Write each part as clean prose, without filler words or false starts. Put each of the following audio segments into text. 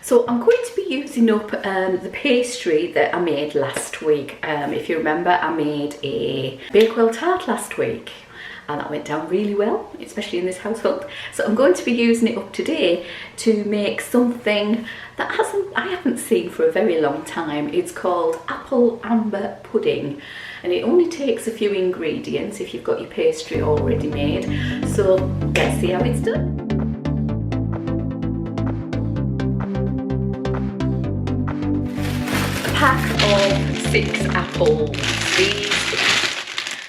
So I'm going to be using up the pastry that I made last week. If you remember, I made a Bakewell tart last week and that went down really well, especially in this household. So I'm going to be using it up today to make something that I haven't seen for a very long time. It's called apple amber pudding, and it only takes a few ingredients if you've got your pastry already made. So let's see how it's done. A pack of 6 apples.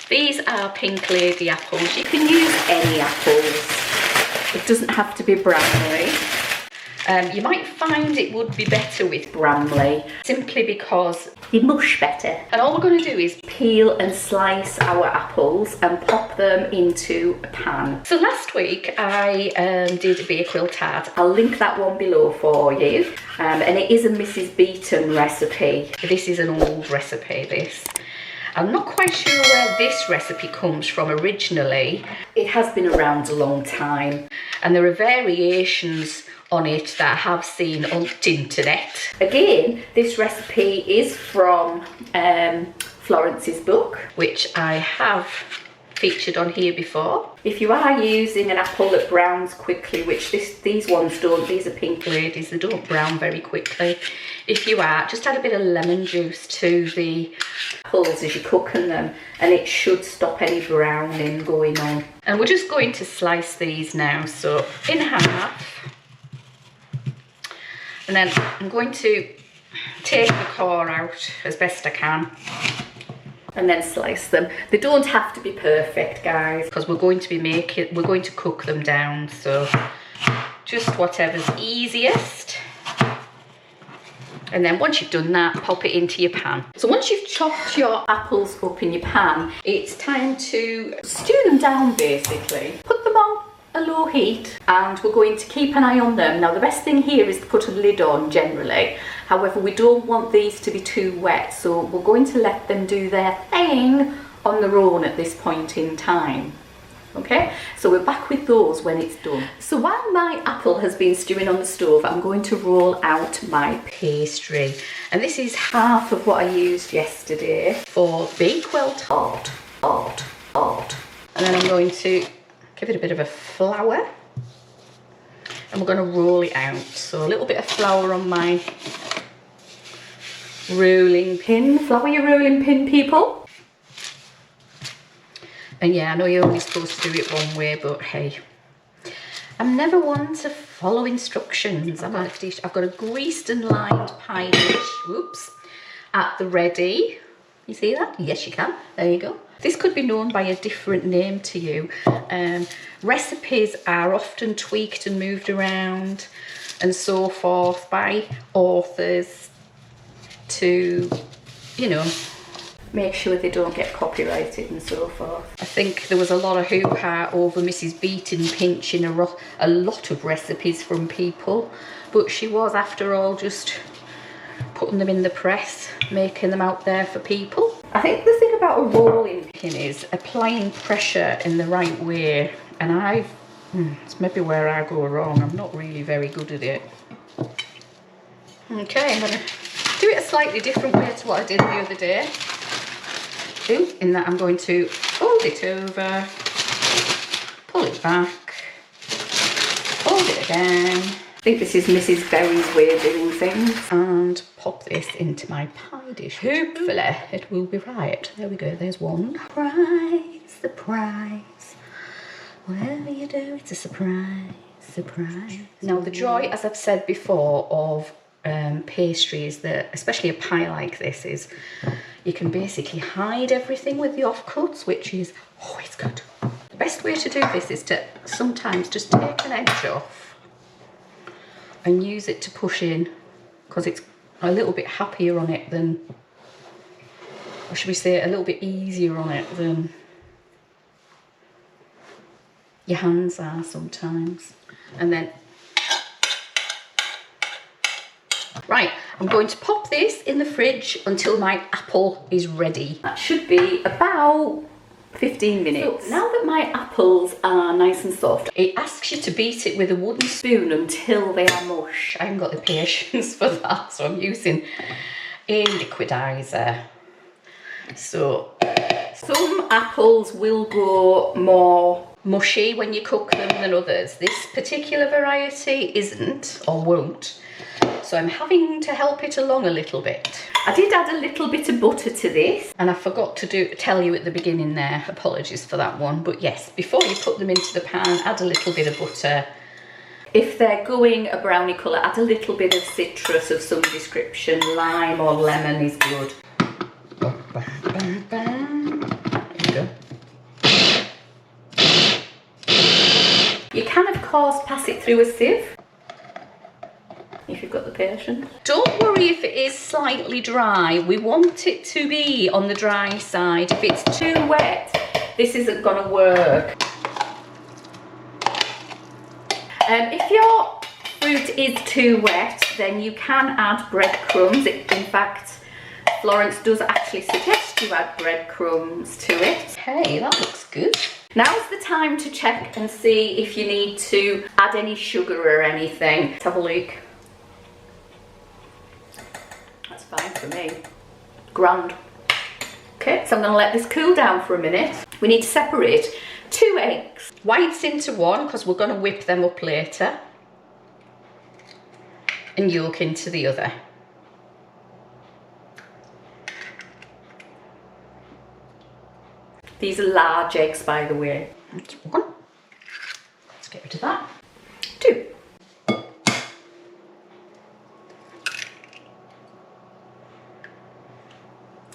These are Pink Lady apples. You can use any apples. It doesn't have to be Bramley. You might find it would be better with Bramley simply because they mush better. And all we're going to do is peel and slice our apples and pop them into a pan. So last week I did a Bakewell tart. I'll link that one below for you. And it is a Mrs. Beeton recipe. This is an old recipe, this. I'm not quite sure where this recipe comes from originally. It has been around a long time and there are variations on it that I have seen on the internet. Again, this recipe is from Florence's book, which I have featured on here before. If you are using an apple that browns quickly, which these ones don't, these are Pink Ladies, they don't brown very quickly. If you are, just add a bit of lemon juice to the apples as you're cooking them and it should stop any browning going on. And we're just going to slice these now, so in half. And then I'm going to take the core out as best I can and then slice them. They don't have to be perfect, guys, because we're going to cook them down, so just whatever's easiest. And then once you've done that, pop it into your pan. So once you've chopped your apples up in your pan, it's time to stew them down basically. Put them on a low heat and we're going to keep an eye on them. Now the best thing here is to put a lid on generally. However, we don't want these to be too wet, so we're going to let them do their thing on their own at this point in time. Okay, so we're back with those when it's done. So while my apple has been stewing on the stove, I'm going to roll out my pastry. And this is half of what I used yesterday for Bakewell tart. And then I'm going to give it a bit of a flour. And we're going to roll it out. So a little bit of flour on my rolling pin. Flour your rolling pin, people. And yeah, I know you're only supposed to do it one way, but hey, I'm never one to follow instructions. I've got a greased and lined pie dish, whoops, at the ready. You see that? Yes, you can. There you go. This could be known by a different name to you. Recipes are often tweaked and moved around and so forth by authors to, you know, make sure they don't get copyrighted and so forth. I think there was a lot of hoo-ha over Mrs. Beeton pinching a lot of recipes from people, but she was, after all, just putting them in the press, making them out there for people. I think the thing about a rolling pin is applying pressure in the right way, and it's maybe where I go wrong. I'm not really very good at it. Okay, I'm going to do it a slightly different way to what I did the other day. In that I'm going to fold it over, pull it back, fold it again. I think this is Mrs. Berry's way of doing things. And pop this into my pie dish. Hopefully it will be right. There we go, there's one. Surprise. Whatever you do, it's a surprise. Now the joy, as I've said before, of pastry is that, especially a pie like this, is you can basically hide everything with the offcuts, which is always good. The best way to do this is to sometimes just take an edge off and use it to push in, because it's a little bit happier on it than, or should we say a little bit easier on it than your hands are sometimes. And then right, I'm going to pop this in the fridge until my apple is ready. That should be about 15 minutes. So now that my apples are nice and soft, it asks you to beat it with a wooden spoon until they are mush. I haven't got the patience for that, so I'm using a liquidizer. So some apples will go more mushy when you cook them than others. This particular variety isn't, or won't. So I'm having to help it along a little bit. I did add a little bit of butter to this, and I forgot to tell you at the beginning there, apologies for that one. But yes, before you put them into the pan, add a little bit of butter. If they're going a brownie colour, add a little bit of citrus of some description. Lime or lemon is good. There you go. You can of course pass it through a sieve, if you've got the patience. Don't worry if it is slightly dry. We want it to be on the dry side. If it's too wet, this isn't going to work. If your fruit is too wet, then you can add breadcrumbs. In fact, Florence does actually suggest you add breadcrumbs to it. Hey, that looks good. Now's the time to check and see if you need to add any sugar or anything. Let's have a look. That's fine for me. Grand. Okay, so I'm going to let this cool down for a minute. We need to separate 2 eggs. Whites into one, because we're going to whip them up later. And yolk into the other. These are large eggs, by the way. That's 1. Let's get rid of that. 2.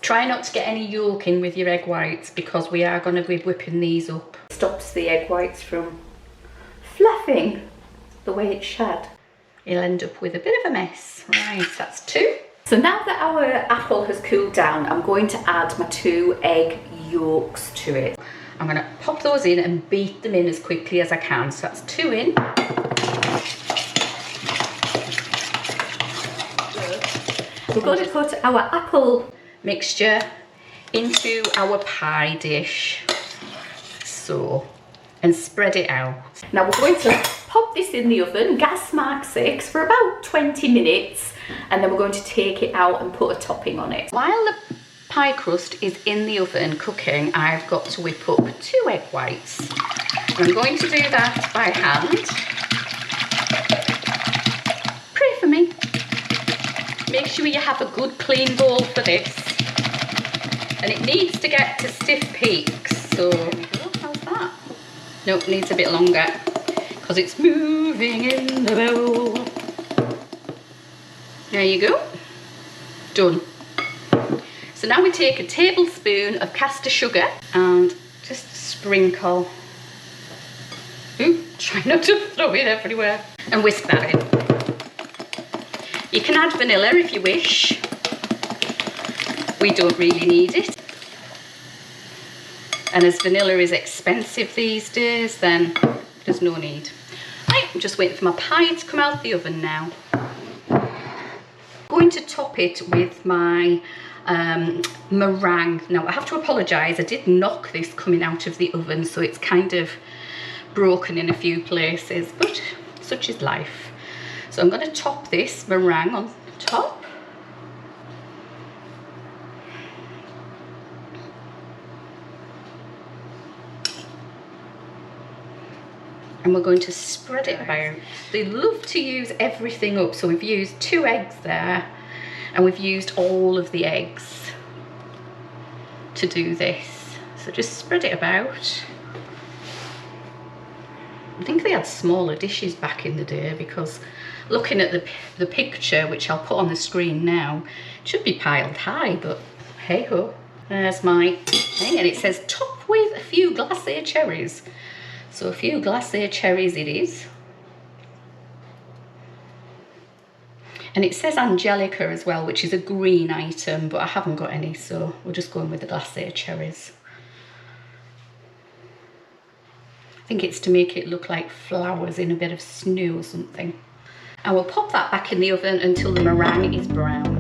Try not to get any yolk in with your egg whites, because we are going to be whipping these up. Stops the egg whites from fluffing the way it should. You'll end up with a bit of a mess. Right, that's 2. So now that our apple has cooled down, I'm going to add my 2 egg yolks to it. I'm going to pop those in and beat them in as quickly as I can. So that's 2 in. We're going to put our apple mixture into our pie dish. So, and spread it out. Now we're going to pop this in the oven, gas mark 6, for about 20 minutes. And then we're going to take it out and put a topping on it. While the pie crust is in the oven cooking, I've got to whip up 2 egg whites. And I'm going to do that by hand. Pray for me. Make sure you have a good clean bowl for this. And it needs to get to stiff peaks. So, how's that? Nope, needs a bit longer, because it's moving in the bowl. There you go. Done. So now we take a tablespoon of caster sugar and just sprinkle. Ooh, try not to throw it everywhere. And whisk that in. You can add vanilla if you wish. We don't really need it. And as vanilla is expensive these days, then there's no need. Right, I'm just waiting for my pie to come out of the oven now. Going to top it with my meringue. Now I have to apologise, I did knock this coming out of the oven, so it's kind of broken in a few places, but such is life. So I'm going to top this meringue on top. And we're going to spread it about. They love to use everything up, so we've used 2 eggs there, and we've used all of the eggs to do this. So just spread it about. I think they had smaller dishes back in the day, because looking at the picture, which I'll put on the screen now, it should be piled high, but hey ho. There's my thing, and it says top with a few glacé cherries. So a few glacé cherries it is. And it says Angelica as well, which is a green item, but I haven't got any, so we're just going with the glacé cherries. I think it's to make it look like flowers in a bit of snow or something. And we'll pop that back in the oven until the meringue is brown.